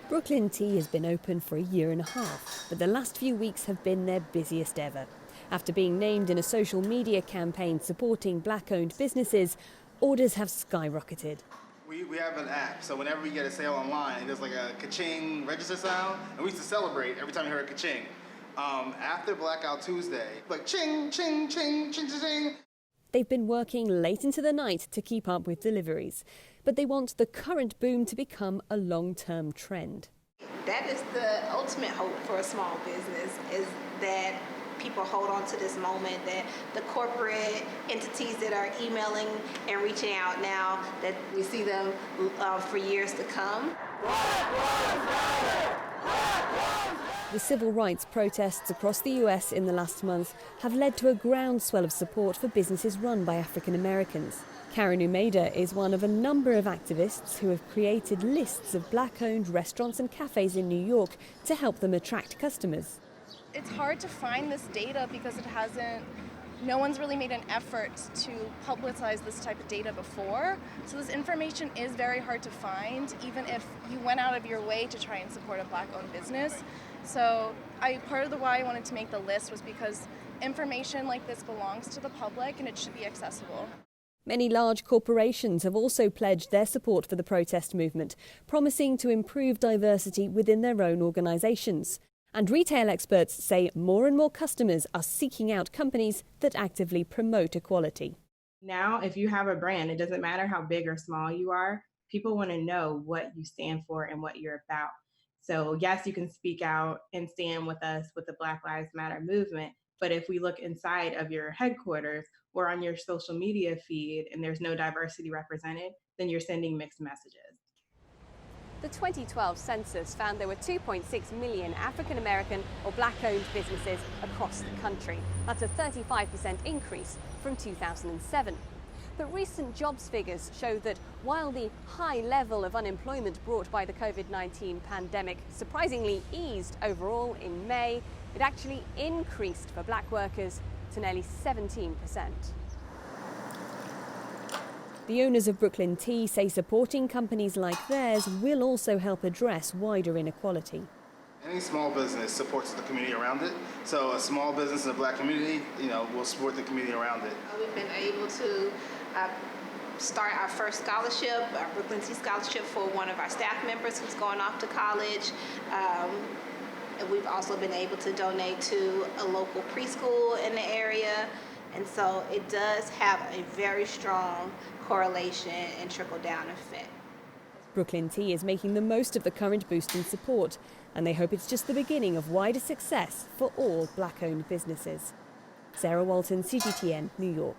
Brooklyn Tea has been open for a year and a half, but the last few weeks have been their busiest ever. After being named in a social media campaign supporting black-owned businesses, orders have skyrocketed. We have an app, so whenever we get a sale online, there's like a ka-ching register sound, and we used to celebrate every time we heard a ka-ching. After Blackout Tuesday, like ching, ching, ching, ching, ching, ching. They've been working late into the night to keep up with deliveries, but they want the current boom to become a long-term trend. That is the ultimate hope for a small business, is that people hold on to this moment, that the corporate entities that are emailing and reaching out now, that we see them for years to come. The civil rights protests across the US in the last month have led to a groundswell of support for businesses run by African Americans. Karen Umeda is one of a number of activists who have created lists of black-owned restaurants and cafes in New York to help them attract customers. It's hard to find this data because no one's really made an effort to publicize this type of data before. So this information is very hard to find, even if you went out of your way to try and support a black-owned business. So part of the why I wanted to make the list was because information like this belongs to the public and it should be accessible. Many large corporations have also pledged their support for the protest movement, promising to improve diversity within their own organisations. And retail experts say more and more customers are seeking out companies that actively promote equality. Now, if you have a brand, it doesn't matter how big or small you are, people want to know what you stand for and what you're about. So yes, you can speak out and stand with us with the Black Lives Matter movement, but if we look inside of your headquarters or on your social media feed and there's no diversity represented, then you're sending mixed messages. The 2012 census found there were 2.6 million African American or black-owned businesses across the country. That's a 35% increase from 2007. But recent jobs figures show that while the high level of unemployment brought by the COVID-19 pandemic surprisingly eased overall in May, it actually increased for black workers to nearly 17%. The owners of Brooklyn Tea say supporting companies like theirs will also help address wider inequality. Any small business supports the community around it. So a small business in the black community, will support the community around it. We've been able to start our first scholarship, our Brooklyn Tea Scholarship, for one of our staff members who's going off to college. And we've also been able to donate to a local preschool in the area. And so it does have a very strong correlation and trickle-down effect. Brooklyn Tea is making the most of the current boost in support, and they hope it's just the beginning of wider success for all black-owned businesses. Sarah Walton, CGTN, New York.